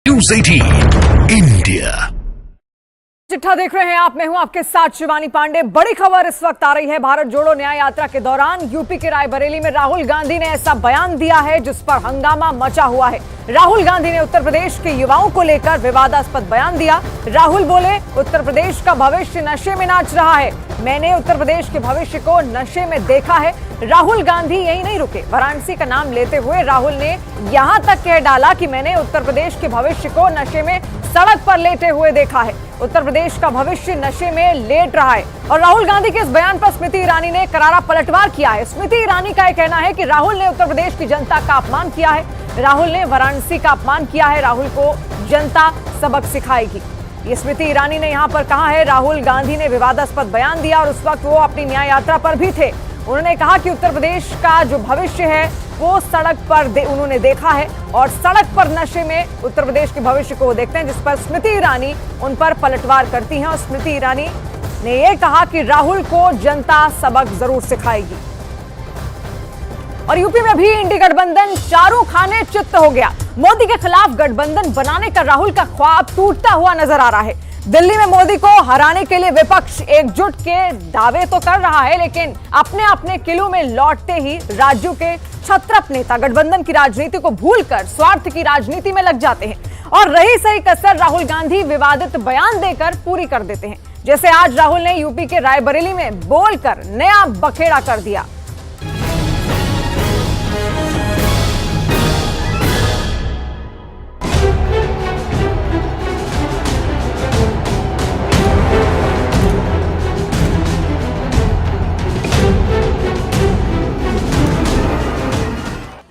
News 18 India. चिट्ठा देख रहे हैं आप। मैं हूं आपके साथ शिवानी पांडे। बड़ी खबर इस वक्त आ रही है। भारत जोड़ो न्याय यात्रा के दौरान यूपी के रायबरेली में राहुल गांधी ने ऐसा बयान दिया है जिस पर हंगामा मचा हुआ है। राहुल गांधी ने उत्तर प्रदेश के युवाओं को लेकर विवादास्पद बयान दिया। राहुल बोले, उत्तर प्रदेश का भविष्य नशे में नाच रहा है। मैंने उत्तर प्रदेश के भविष्य को नशे में देखा है। राहुल गांधी यही नहीं रुके। वाराणसी का नाम लेते हुए राहुल ने यहां तक कह डाला कि मैंने उत्तर प्रदेश के भविष्य को नशे में सड़क पर लेटे हुए देखा है। उत्तर प्रदेश का भविष्य नशे में लेट रहा है। और राहुल गांधी के इस बयान पर स्मृति ईरानी ने करारा पलटवार किया है। स्मृति ईरानी का यह कहना है कि राहुल ने उत्तर प्रदेश की जनता का अपमान किया है। राहुल ने वाराणसी का अपमान किया है। राहुल को जनता सबक सिखाएगी, ये स्मृति ईरानी ने यहां पर कहा है। राहुल गांधी ने विवादास्पद बयान दिया और उस वक्त वो अपनी न्याय यात्रा पर भी थे। उन्होंने कहा कि उत्तर प्रदेश का जो भविष्य है वो सड़क पर उन्होंने देखा है और सड़क पर नशे में उत्तर प्रदेश के भविष्य को वो देखते हैं, जिस पर स्मृति ईरानी उन पर पलटवार करती हैं। और स्मृति ईरानी ने यह कहा कि राहुल को जनता सबक जरूर सिखाएगी। और यूपी में भी इंडी गठबंधन चारों खाने चित्त हो गया। मोदी के खिलाफ गठबंधन बनाने का राहुल का ख्वाब टूटता हुआ नजर आ रहा है। दिल्ली में मोदी को हराने के लिए विपक्ष एकजुट के दावे तो कर रहा है, लेकिन अपने अपने किलों में लौटते ही राज्यों के छत्रप नेता गठबंधन की राजनीति को भूलकर स्वार्थ की राजनीति में लग जाते हैं और रही सही कसर राहुल गांधी विवादित बयान देकर पूरी कर देते हैं। जैसे आज राहुल ने यूपी के रायबरेली में बोलकर नया बखेड़ा कर दिया।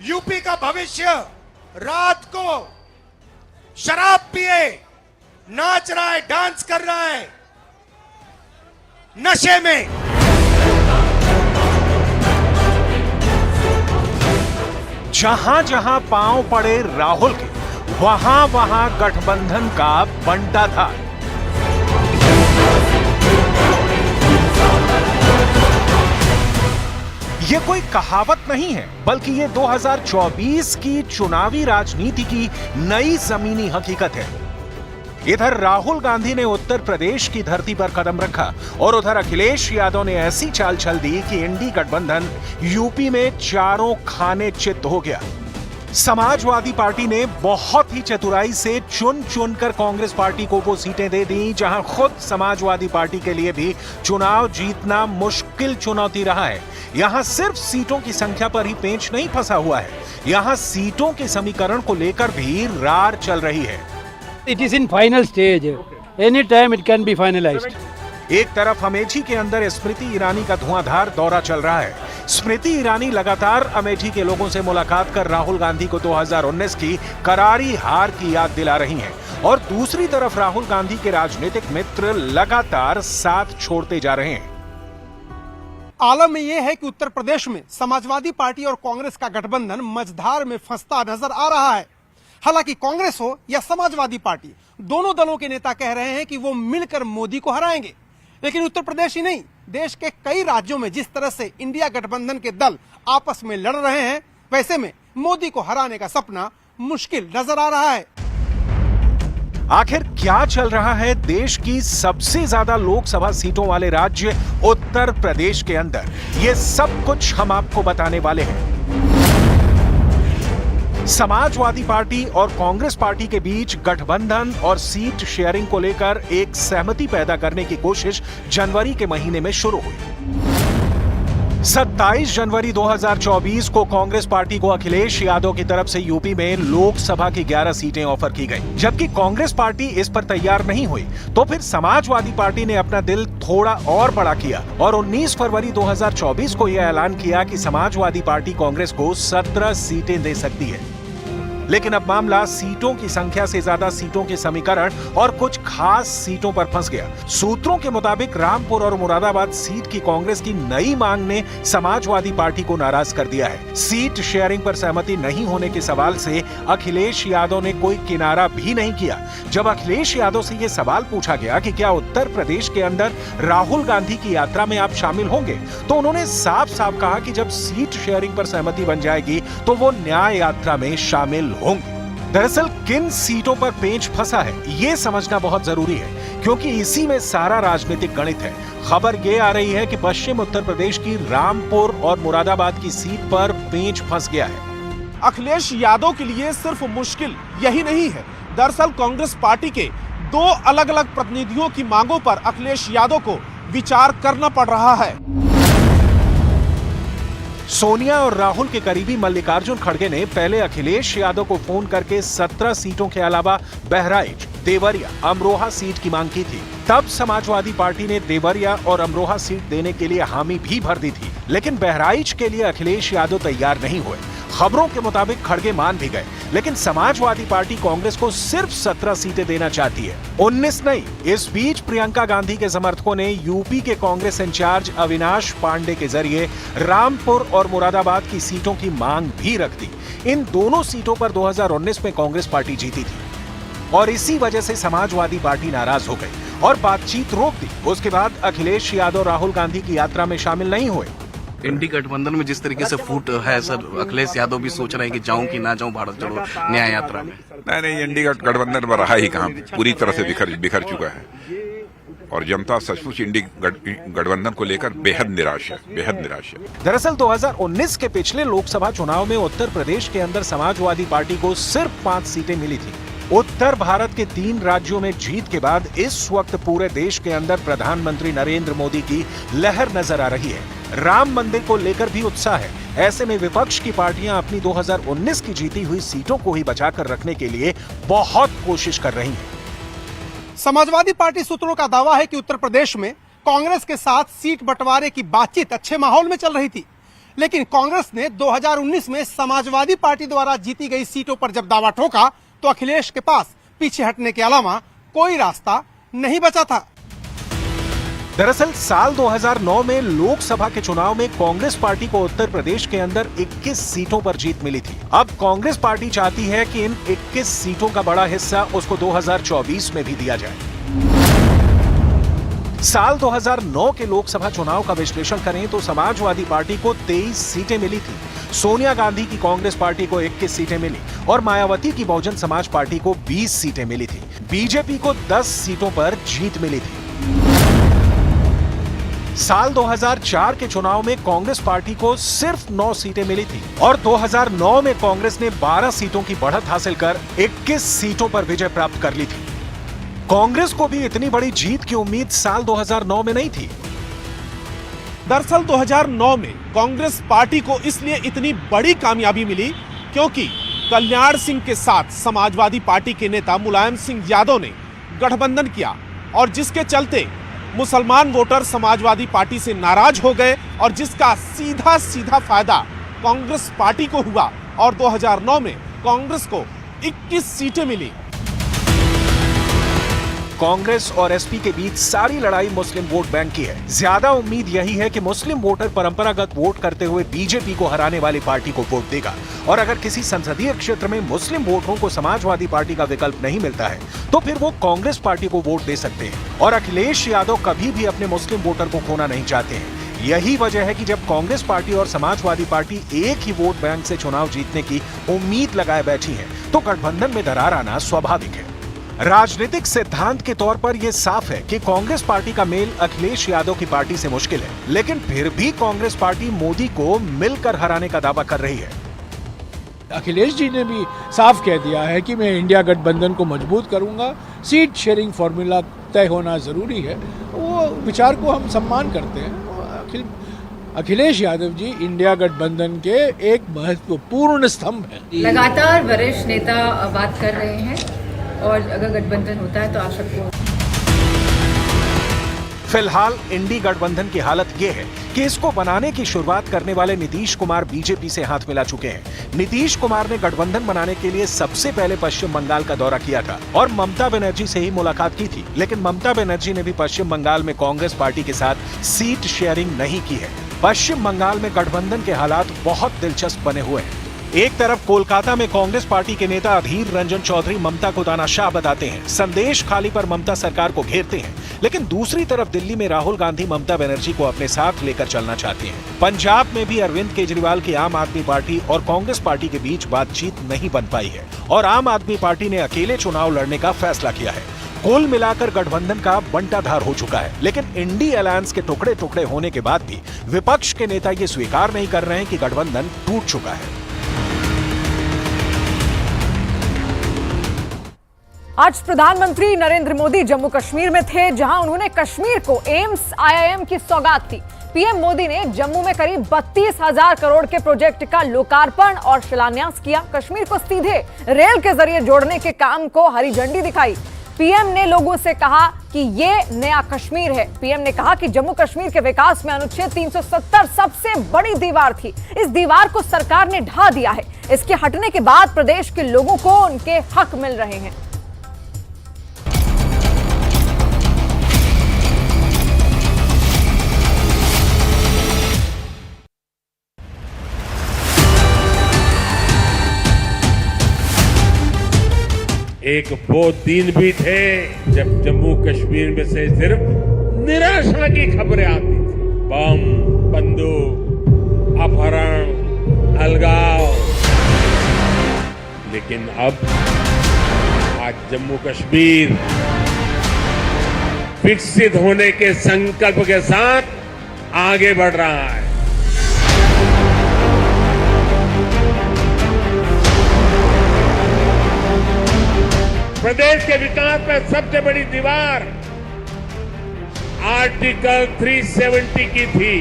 यूपी का भविष्य रात को शराब पिए नाच रहा है, डांस कर रहा है नशे में। जहां जहां पांव पड़े राहुल के, वहां वहां गठबंधन का बंटा था। ये कोई कहावत नहीं है, बल्कि ये 2024 की चुनावी राजनीति की नई जमीनी हकीकत है। इधर राहुल गांधी ने उत्तर प्रदेश की धरती पर कदम रखा और उधर अखिलेश यादव ने ऐसी चाल चल दी कि इंडी गठबंधन यूपी में चारों खाने चित्त हो गया। समाजवादी पार्टी ने बहुत ही चतुराई से चुन चुनकर कांग्रेस पार्टी को वो सीटें दे दी जहां खुद समाजवादी पार्टी के लिए भी चुनाव जीतना मुश्किल चुनौती रहा है। यहां सिर्फ सीटों की संख्या पर ही पेंच नहीं फंसा हुआ है, यहां सीटों के समीकरण को लेकर भी रार चल रही है। It is in final stage. Any time it can be finalized. एक तरफ अमेठी के अंदर स्मृति ईरानी का धुआंधार दौरा चल रहा है। स्मृति ईरानी लगातार अमेठी के लोगों से मुलाकात कर राहुल गांधी को 2019 की करारी हार की याद दिला रही हैं और दूसरी तरफ राहुल गांधी के राजनीतिक मित्र लगातार साथ छोड़ते जा रहे हैं। आलम में यह है कि उत्तर प्रदेश में समाजवादी पार्टी और कांग्रेस का गठबंधन मझधार में फंसता नजर आ रहा है। हालांकि कांग्रेस हो या समाजवादी पार्टी, दोनों दलों के नेता कह रहे हैं कि वो मिलकर मोदी को हराएंगे। लेकिन उत्तर प्रदेश ही नहीं, देश के कई राज्यों में जिस तरह से इंडिया गठबंधन के दल आपस में लड़ रहे हैं, वैसे में मोदी को हराने का सपना मुश्किल नजर आ रहा है। आखिर क्या चल रहा है देश की सबसे ज्यादा लोकसभा सीटों वाले राज्य उत्तर प्रदेश के अंदर? ये सब कुछ हम आपको बताने वाले हैं। समाजवादी पार्टी और कांग्रेस पार्टी के बीच गठबंधन और सीट शेयरिंग को लेकर एक सहमति पैदा करने की कोशिश जनवरी के महीने में शुरू हुई। 27 जनवरी 2024 को कांग्रेस पार्टी को अखिलेश यादव की तरफ से यूपी में लोकसभा की 11 सीटें ऑफर की गई। जबकि कांग्रेस पार्टी इस पर तैयार नहीं हुई तो फिर समाजवादी पार्टी ने अपना दिल थोड़ा और बड़ा किया और 19 फरवरी 2024 को यह ऐलान किया कि समाजवादी पार्टी कांग्रेस को 17 सीटें दे सकती है। लेकिन अब मामला सीटों की संख्या से ज्यादा सीटों के समीकरण और कुछ खास सीटों पर फंस गया। सूत्रों के मुताबिक रामपुर और मुरादाबाद सीट की कांग्रेस की नई मांग ने समाजवादी पार्टी को नाराज कर दिया है। सीट शेयरिंग पर सहमति नहीं होने के सवाल से अखिलेश यादव ने कोई किनारा भी नहीं किया। जब अखिलेश यादव से यह सवाल पूछा गया कि क्या उत्तर प्रदेश के अंदर राहुल गांधी की यात्रा में आप शामिल होंगे, तो उन्होंने साफ साफ कहा कि जब सीट शेयरिंग पर सहमति बन जाएगी तो वो न्याय यात्रा में शामिल होंगे। दरअसल किन सीटों पर पेंच फंसा है ये समझना बहुत जरूरी है, क्योंकि इसी में सारा राजनीतिक गणित है। खबर ये आ रही है कि पश्चिम उत्तर प्रदेश की रामपुर और मुरादाबाद की सीट पर पेंच फंस गया है। अखिलेश यादव के लिए सिर्फ मुश्किल यही नहीं है। दरअसल कांग्रेस पार्टी के दो अलग अलग प्रतिनिधियों की मांगों पर अखिलेश यादव को विचार करना पड़ रहा है। सोनिया और राहुल के करीबी मल्लिकार्जुन खड़गे ने पहले अखिलेश यादव को फोन करके 17 सीटों के अलावा बहराइच, देवरिया, अमरोहा सीट की मांग की थी। तब समाजवादी पार्टी ने देवरिया और अमरोहा सीट देने के लिए हामी भी भर दी थी, लेकिन बहराइच के लिए अखिलेश यादव तैयार नहीं हुए। खबरों के मुताबिक खड़गे मान भी गए, लेकिन समाजवादी पार्टी कांग्रेस को सिर्फ 17 सीटें देना चाहती है, 19 नहीं। इस बीच प्रियंका गांधी के समर्थकों ने यूपी के कांग्रेस इंचार्ज अविनाश पांडे के जरिए रामपुर और मुरादाबाद की सीटों की मांग भी रख दी। इन दोनों सीटों पर 2019 में कांग्रेस पार्टी जीती थी और इसी वजह से समाजवादी पार्टी नाराज हो गई और बातचीत रोक दी। उसके बाद अखिलेश यादव राहुल गांधी की यात्रा में शामिल नहीं हुए। इंडी गठबंधन में जिस तरीके से फूट है सर, अखिलेश यादव भी सोच रहे हैं कि जाऊं कि ना जाऊं भारत जोड़ो न्याय यात्रा में। नहीं, इंडी गठबंधन में रहा ही कहां, पूरी तरह से बिखर चुका है और जनता सचमुच इंडी गठबंधन को लेकर बेहद निराश है। दरअसल 2019 के पिछले लोकसभा चुनाव में उत्तर प्रदेश के अंदर समाजवादी पार्टी को सिर्फ 5 सीटें मिली थी। उत्तर भारत के 3 राज्यों में जीत के बाद इस वक्त पूरे देश के अंदर प्रधानमंत्री नरेंद्र मोदी की लहर नजर आ रही है। राम मंदिर को लेकर भी उत्साह है। ऐसे में विपक्ष की पार्टियां अपनी 2019 की जीती हुई सीटों को ही बचाकर रखने के लिए बहुत कोशिश कर रही हैं। समाजवादी पार्टी सूत्रों का दावा है कि उत्तर प्रदेश में कांग्रेस के साथ सीट बंटवारे की बातचीत अच्छे माहौल में चल रही थी, लेकिन कांग्रेस ने 2019 में समाजवादी पार्टी द्वारा जीती गई सीटों पर जब दावा ठोका तो अखिलेश के पास पीछे हटने के अलावा कोई रास्ता नहीं बचा था। दरअसल साल 2009 में लोकसभा के चुनाव में कांग्रेस पार्टी को उत्तर प्रदेश के अंदर 21 सीटों पर जीत मिली थी। अब कांग्रेस पार्टी चाहती है कि इन 21 सीटों का बड़ा हिस्सा उसको 2024 में भी दिया जाए। साल 2009 के लोकसभा चुनाव का विश्लेषण करें तो समाजवादी पार्टी को 23 सीटें मिली थी, सोनिया गांधी की कांग्रेस पार्टी को 21 सीटें मिली और मायावती की बहुजन समाज पार्टी को 20 सीटें मिली थी। बीजेपी को 10 सीटों पर जीत मिली थी। साल 2004 के चुनाव में कांग्रेस पार्टी को सिर्फ 9 सीटें मिली थी और 2009 में कांग्रेस ने 12 सीटों की बढ़त हासिल कर 21 सीटों पर विजय प्राप्त कर ली थी। कांग्रेस को भी इतनी बड़ी जीत की उम्मीद साल 2009 में नहीं थी। दरअसल 2009 में कांग्रेस पार्टी को इसलिए इतनी बड़ी कामयाबी मिली क्योंकि कल्याण सिंह के साथ समाजवादी पार्टी के नेता मुलायम सिंह यादव ने गठबंधन किया और जिसके चलते मुसलमान वोटर समाजवादी पार्टी से नाराज हो गए और जिसका सीधा फायदा कांग्रेस पार्टी को हुआ और 2009 में कांग्रेस को 21 सीटें मिली। कांग्रेस और एसपी के बीच सारी लड़ाई मुस्लिम वोट बैंक की है। ज्यादा उम्मीद यही है कि मुस्लिम वोटर परंपरागत वोट करते हुए बीजेपी को हराने वाली पार्टी को वोट देगा और अगर किसी संसदीय क्षेत्र में मुस्लिम वोटरों को समाजवादी पार्टी का विकल्प नहीं मिलता है तो फिर वो कांग्रेस पार्टी को वोट दे सकते हैं। और अखिलेश यादव कभी भी अपने मुस्लिम वोटर को खोना नहीं चाहते हैं। यही वजह है कि जब कांग्रेस पार्टी और समाजवादी पार्टी एक ही वोट बैंक से चुनाव जीतने की उम्मीद लगाए बैठी है तो गठबंधन में दरार आना स्वाभाविक है। राजनीतिक सिद्धांत के तौर पर यह साफ है कि कांग्रेस पार्टी का मेल अखिलेश यादव की पार्टी से मुश्किल है, लेकिन फिर भी कांग्रेस पार्टी मोदी को मिलकर हराने का दावा कर रही है। अखिलेश जी ने भी साफ कह दिया है कि मैं इंडिया गठबंधन को मजबूत करूंगा, सीट शेयरिंग फॉर्मूला तय होना जरूरी है। वो विचार को हम सम्मान करते हैं। अखिलेश यादव जी इंडिया गठबंधन के एक महत्वपूर्ण स्तंभ हैं। लगातार वरिष्ठ नेता बात कर रहे हैं और अगर गठबंधन होता है तो आप सबको। फिलहाल इंडी गठबंधन की हालत यह है कि इसको बनाने की शुरुआत करने वाले नीतीश कुमार बीजेपी से हाथ मिला चुके हैं। नीतीश कुमार ने गठबंधन बनाने के लिए सबसे पहले पश्चिम बंगाल का दौरा किया था और ममता बनर्जी से ही मुलाकात की थी, लेकिन ममता बनर्जी ने भी पश्चिम बंगाल में कांग्रेस पार्टी के साथ सीट शेयरिंग नहीं की है। पश्चिम बंगाल में गठबंधन के हालात बहुत दिलचस्प बने हुए हैं। एक तरफ कोलकाता में कांग्रेस पार्टी के नेता अधीर रंजन चौधरी ममता को तानाशाह बताते हैं, संदेश खाली पर ममता सरकार को घेरते हैं, लेकिन दूसरी तरफ दिल्ली में राहुल गांधी ममता बनर्जी को अपने साथ लेकर चलना चाहते हैं। पंजाब में भी अरविंद केजरीवाल की आम आदमी पार्टी और कांग्रेस पार्टी के बीच बातचीत नहीं बन पाई है और आम आदमी पार्टी ने अकेले चुनाव लड़ने का फैसला किया है। कुल मिलाकर गठबंधन का बंटाधार हो चुका है, लेकिन इंडी अलायंस के टुकड़े टुकड़े होने के बाद भी विपक्ष के नेता ये स्वीकार नहीं कर रहे हैं कि गठबंधन टूट चुका है। आज प्रधानमंत्री नरेंद्र मोदी जम्मू कश्मीर में थे, जहां उन्होंने कश्मीर को एम्स IIM की सौगात दी। पीएम मोदी ने जम्मू में करीब 32,000 करोड़ के प्रोजेक्ट का लोकार्पण और शिलान्यास किया। कश्मीर को सीधे रेल के जरिए जोड़ने के काम को हरी झंडी दिखाई। पीएम ने लोगों से कहा कि ये नया कश्मीर है। पीएम ने कहा कि जम्मू कश्मीर के विकास में अनुच्छेद 370 सबसे बड़ी दीवार थी। इस दीवार को सरकार ने ढा दिया है। इसके हटने के बाद प्रदेश के लोगों को उनके हक मिल रहे हैं। एक वो दिन भी थे जब जम्मू कश्मीर में से सिर्फ निराशा की खबरें आती थी। बम, बंदूक, अपहरण, अलगाव। लेकिन अब आज जम्मू कश्मीर विकसित होने के संकल्प के साथ आगे बढ़ रहा है। प्रदेश के विकास में सबसे बड़ी दीवार आर्टिकल 370 की थी,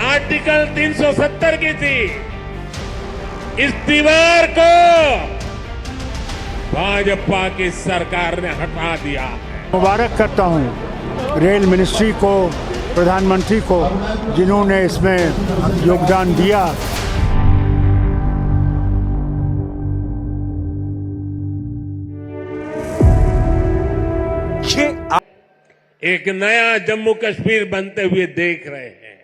आर्टिकल 370 की थी। इस दीवार को भाजपा की सरकार ने हटा दिया है। मुबारक करता हूं रेल मिनिस्ट्री को, प्रधानमंत्री को, जिन्होंने इसमें योगदान दिया। एक नया जम्मू कश्मीर बनते हुए देख रहे हैं।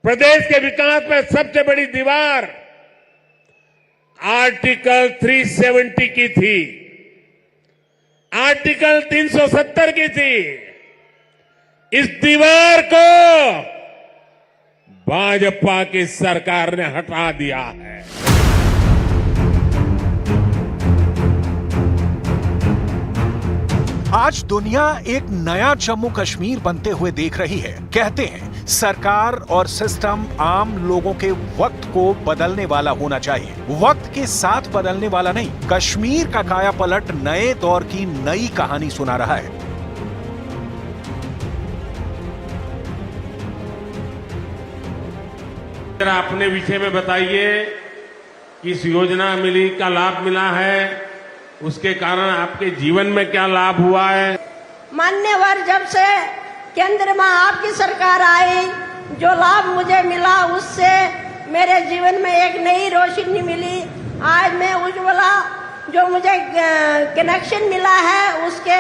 प्रदेश के विकास में सबसे बड़ी दीवार आर्टिकल 370 की थी, आर्टिकल 370 की थी। इस दीवार को भाजपा की सरकार ने हटा दिया है। आज दुनिया एक नया जम्मू कश्मीर बनते हुए देख रही है। कहते हैं सरकार और सिस्टम आम लोगों के वक्त को बदलने वाला होना चाहिए, वक्त के साथ बदलने वाला नहीं। कश्मीर का कायापलट नए दौर की नई कहानी सुना रहा है। जरा अपने विषय में बताइए, किस योजना मिली का लाभ मिला है, उसके कारण आपके जीवन में क्या लाभ हुआ है? मान्यवर, जब से केंद्र में आपकी सरकार आई, जो लाभ मुझे मिला उससे मेरे जीवन में एक नई रोशनी मिली। आज मैं उज्ज्वला जो मुझे कनेक्शन मिला है उसके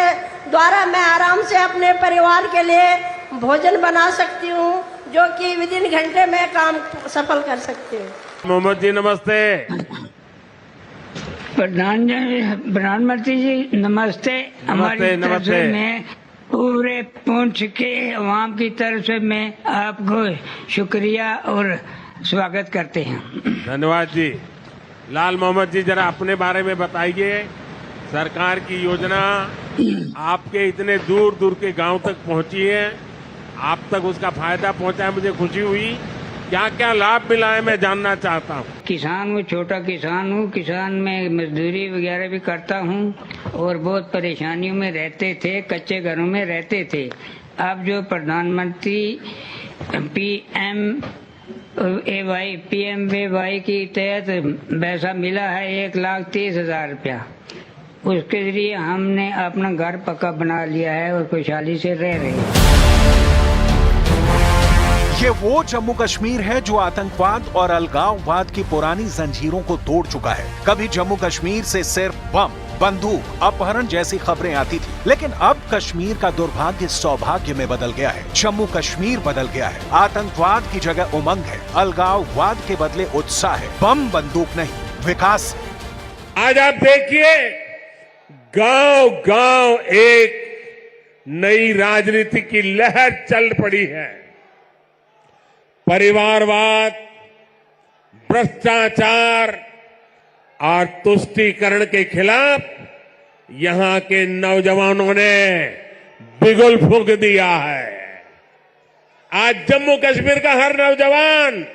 द्वारा मैं आराम से अपने परिवार के लिए भोजन बना सकती हूँ, जो कि विदिन घंटे में काम सफल कर सकती हूँ। मोहम्मद जी नमस्ते। प्रधानमंत्री जी नमस्ते। हमारी तरफ से मैं पूरे पुंछ के अवाम की तरफ से मैं आपको शुक्रिया और स्वागत करते हैं। धन्यवाद जी। लाल मोहम्मद जी, जरा अपने बारे में बताइए। सरकार की योजना आपके इतने दूर दूर के गांव तक पहुंची है, आप तक उसका फायदा पहुंचा है, मुझे खुशी हुई। क्या क्या लाभ मिला है मैं जानना चाहता हूँ। किसान हूँ, छोटा किसान हूँ। किसान में मजदूरी वगैरह भी करता हूँ और बहुत परेशानियों में रहते थे, कच्चे घरों में रहते थे। अब जो प्रधानमंत्री PMAY की तहत पैसा मिला है 1,30,000 रुपया, उसके जरिए हमने अपना घर पक्का बना लिया है और खुशहाली से रह रहे हैं। ये वो जम्मू कश्मीर है जो आतंकवाद और अलगाववाद की पुरानी जंजीरों को तोड़ चुका है। कभी जम्मू कश्मीर से सिर्फ बम, बंदूक, अपहरण जैसी खबरें आती थी, लेकिन अब कश्मीर का दुर्भाग्य सौभाग्य में बदल गया है। जम्मू कश्मीर बदल गया है। आतंकवाद की जगह उमंग है, अलगाववाद के बदले उत्साह है। बम बंदूक नहीं, विकास। आज आप देखिए, गांव गांव एक नई राजनीति की लहर चल पड़ी है। परिवारवाद, भ्रष्टाचार और तुष्टीकरण के खिलाफ यहां के नौजवानों ने बिगुल फूंक दिया है। आज जम्मू कश्मीर का हर नौजवान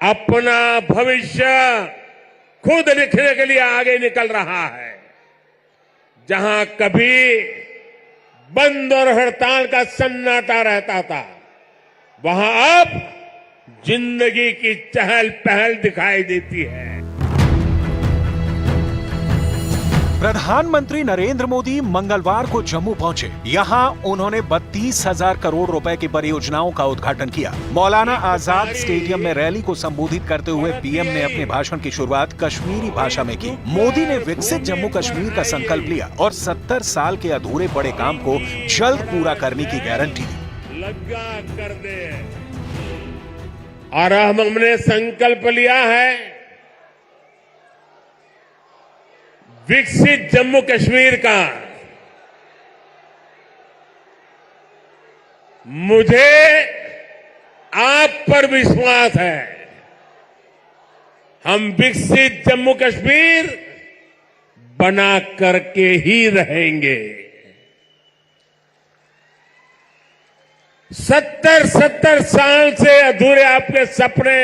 अपना भविष्य खुद लिखने के लिए आगे निकल रहा है। जहां कभी बंद और हड़ताल का सन्नाटा रहता था, वहां अब जिंदगी की चहल पहल दिखाई देती है। प्रधानमंत्री नरेंद्र मोदी मंगलवार को जम्मू पहुंचे। यहां उन्होंने 32,000 करोड़ रुपए की परियोजनाओं का उद्घाटन किया। मौलाना आजाद स्टेडियम में रैली को संबोधित करते हुए पीएम ने अपने भाषण की शुरुआत कश्मीरी भाषा में की। मोदी ने विकसित जम्मू कश्मीर का संकल्प लिया और 70 साल के अधूरे पड़े काम को जल्द पूरा करने की गारंटी दी। लगा कर दे। और हमने संकल्प लिया है विकसित जम्मू कश्मीर का। मुझे आप पर विश्वास है, हम विकसित जम्मू कश्मीर बना करके ही रहेंगे। 70 साल से अधूरे आपके सपने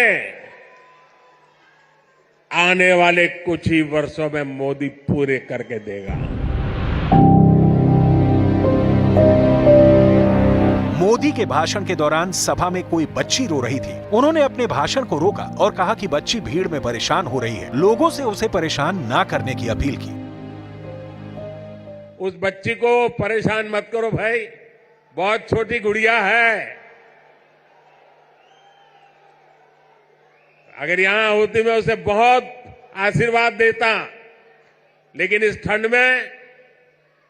आने वाले कुछ ही वर्षों में मोदी पूरे करके देगा। मोदी के भाषण के दौरान सभा में कोई बच्ची रो रही थी। उन्होंने अपने भाषण को रोका और कहा कि बच्ची भीड़ में परेशान हो रही है। लोगों से उसे परेशान ना करने की अपील की। उस बच्ची को परेशान मत करो भाई, बहुत छोटी गुड़िया है। अगर यहां होती मैं उसे बहुत आशीर्वाद देता, लेकिन इस ठंड में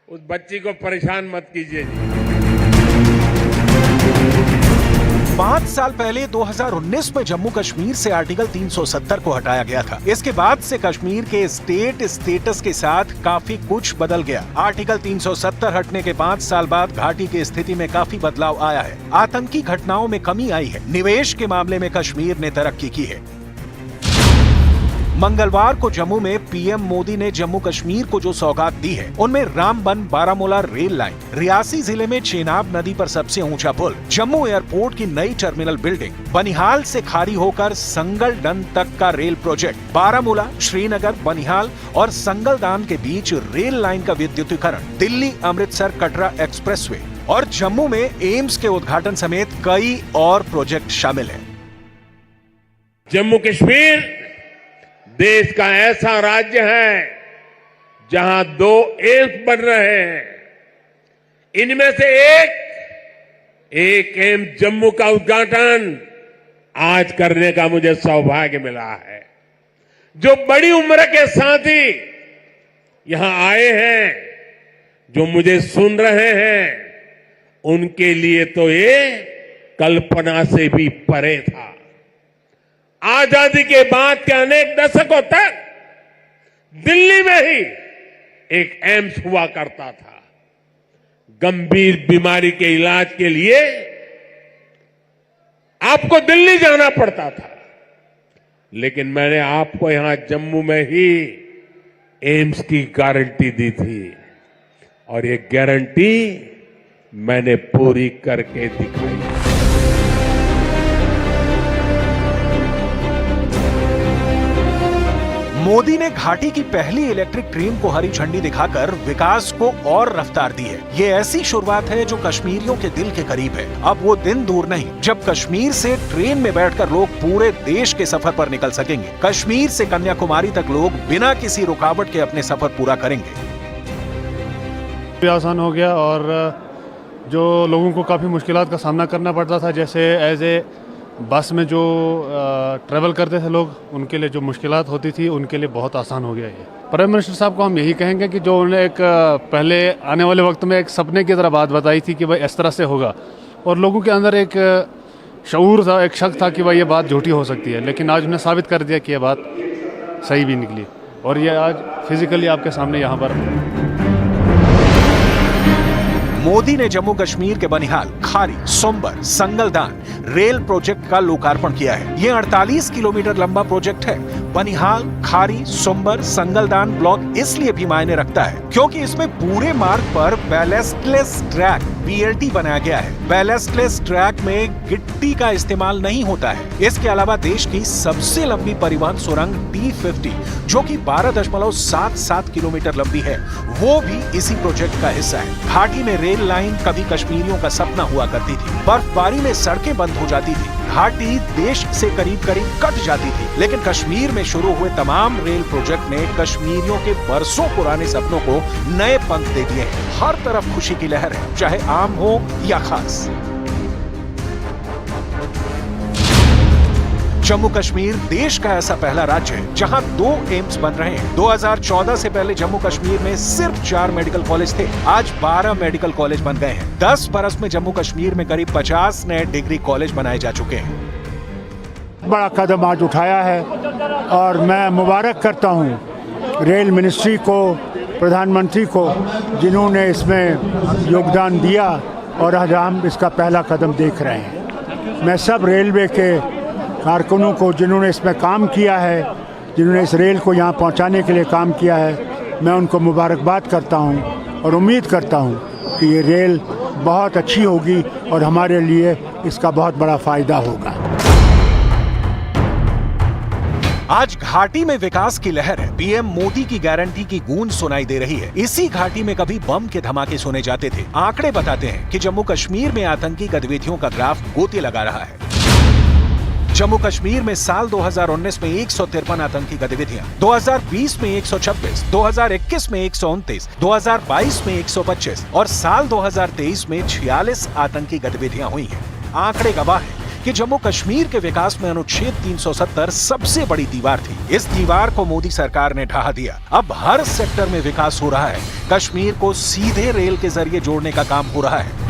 उस बच्ची को परेशान मत कीजिए जी। 5 साल पहले 2019 में जम्मू कश्मीर से आर्टिकल 370 को हटाया गया था। इसके बाद से कश्मीर के स्टेट स्टेटस के साथ काफी कुछ बदल गया। आर्टिकल 370 हटने के 5 साल बाद घाटी की स्थिति में काफी बदलाव आया है। आतंकी घटनाओं में कमी आई है। निवेश के मामले में कश्मीर ने तरक्की की है। मंगलवार को जम्मू में पीएम मोदी ने जम्मू कश्मीर को जो सौगात दी है, उनमें रामबन बारामूला रेल लाइन, रियासी जिले में चेनाब नदी पर सबसे ऊंचा पुल, जम्मू एयरपोर्ट की नई टर्मिनल बिल्डिंग, बनिहाल से खारी होकर संगलडन तक का रेल प्रोजेक्ट, बारामूला, श्रीनगर, बनिहाल और संगलदान के बीच रेल लाइन का विद्युतीकरण, दिल्ली अमृतसर कटरा एक्सप्रेसवे और जम्मू में एम्स के उद्घाटन समेत कई और प्रोजेक्ट शामिल हैं। जम्मू कश्मीर देश का ऐसा राज्य है जहां 2 एम्स बन रहे हैं। इनमें से एक एम्स जम्मू का उद्घाटन आज करने का मुझे सौभाग्य मिला है। जो बड़ी उम्र के साथी यहां आए हैं, जो मुझे सुन रहे हैं, उनके लिए तो ये कल्पना से भी परे था। आजादी के बाद के अनेक दशकों तक दिल्ली में ही एक एम्स हुआ करता था। गंभीर बीमारी के इलाज के लिए आपको दिल्ली जाना पड़ता था, लेकिन मैंने आपको यहां जम्मू में ही एम्स की गारंटी दी थी और ये गारंटी मैंने पूरी करके दिखाई। मोदी ने घाटी की पहली इलेक्ट्रिक ट्रेन को हरी झंडी दिखाकर विकास को और रफ्तार दी है। ये ऐसी शुरुआत है जो कश्मीरियों के दिल के करीब है। अब वो दिन दूर नहीं जब कश्मीर से ट्रेन में बैठकर लोग पूरे देश के सफर पर निकल सकेंगे। कश्मीर से कन्याकुमारी तक लोग बिना किसी रुकावट के अपने सफर पूरा करेंगे। आसान हो गया और जो लोगों को काफ़ी मुश्किलात का सामना करना पड़ता था, जैसे एज ए बस में जो ट्रैवल करते थे लोग, उनके लिए जो मुश्किलात होती थी, उनके लिए बहुत आसान हो गया है। प्राइम मिनिस्टर साहब को हम यही कहेंगे कि जो उन्होंने एक पहले आने वाले वक्त में एक सपने की तरह बात बताई थी कि भाई इस तरह से होगा, और लोगों के अंदर एक शऊर था, एक शक था कि भाई ये बात झूठी हो सकती है, लेकिन आज उन्हें साबित कर दिया कि ये बात सही भी निकली, और ये आज फिजिकली आपके सामने यहाँ पर। मोदी ने जम्मू कश्मीर के बनिहाल, खारी, सोमबर, संगलदान रेल प्रोजेक्ट का लोकार्पण किया है। ये 48 किलोमीटर लंबा प्रोजेक्ट है। बनिहाल, खारी, सोमबर, संगलदान ब्लॉक इसलिए भी मायने रखता है क्योंकि इसमें पूरे मार्ग पर बैलेस्टलेस ट्रैक BLT बनाया गया है। बैलेस्टलेस ट्रैक में गिट्टी का इस्तेमाल नहीं होता है। इसके अलावा देश की सबसे लंबी परिवहन सुरंग T50 जो कि 12.77 किलोमीटर लंबी है, वो भी इसी प्रोजेक्ट का हिस्सा है। घाटी में रेल लाइन कभी कश्मीरियों का सपना हुआ करती थी। बर्फबारी में सड़कें बंद हो जाती थी, घाटी देश से करीब करीब कट जाती थी, लेकिन कश्मीर में शुरू हुए तमाम रेल प्रोजेक्ट ने कश्मीरियों के बरसों पुराने सपनों को नए पंख दे दिए हैं। हर तरफ खुशी की लहर है, चाहे आम हो या खास। जम्मू कश्मीर देश का ऐसा पहला राज्य है जहां 2 एम्स बन रहे हैं। 2014 से पहले जम्मू कश्मीर में सिर्फ 4 मेडिकल कॉलेज थे, आज 12 मेडिकल कॉलेज बन गए हैं। 10 बरस में जम्मू कश्मीर में करीब 50 नए डिग्री कॉलेज बनाए जा चुके हैं। बड़ा कदम आज उठाया है और मैं मुबारक करता हूं रेल मिनिस्ट्री को, प्रधानमंत्री को, जिन्होंने इसमें योगदान दिया और आज हम इसका पहला कदम देख रहे हैं। मैं सब रेलवे के कारकुनों को जिन्होंने इसमें काम किया है, जिन्होंने इस रेल को यहाँ पहुँचाने के लिए काम किया है, मैं उनको मुबारकबाद करता हूँ और उम्मीद करता हूँ कि ये रेल बहुत अच्छी होगी और हमारे लिए इसका बहुत बड़ा फायदा होगा। आज घाटी में विकास की लहर है। पीएम मोदी की गारंटी की गूंज सुनाई दे रही है। इसी घाटी में कभी बम के धमाके सुने जाते थे। आंकड़े बताते हैं कि जम्मू कश्मीर में आतंकी गतिविधियों का ग्राफ गोते लगा रहा है। जम्मू कश्मीर में साल 2019 में 153 आतंकी गतिविधियां, 2020 में 126, 2021 में 129, 2022 में 125 और साल 2023 में 46 आतंकी गतिविधियां हुई हैं। आंकड़े गवाह हैं कि जम्मू कश्मीर के विकास में अनुच्छेद 370 सबसे बड़ी दीवार थी। इस दीवार को मोदी सरकार ने ढहा दिया। अब हर सेक्टर में विकास हो रहा है। कश्मीर को सीधे रेल के जरिए जोड़ने का काम हो रहा है।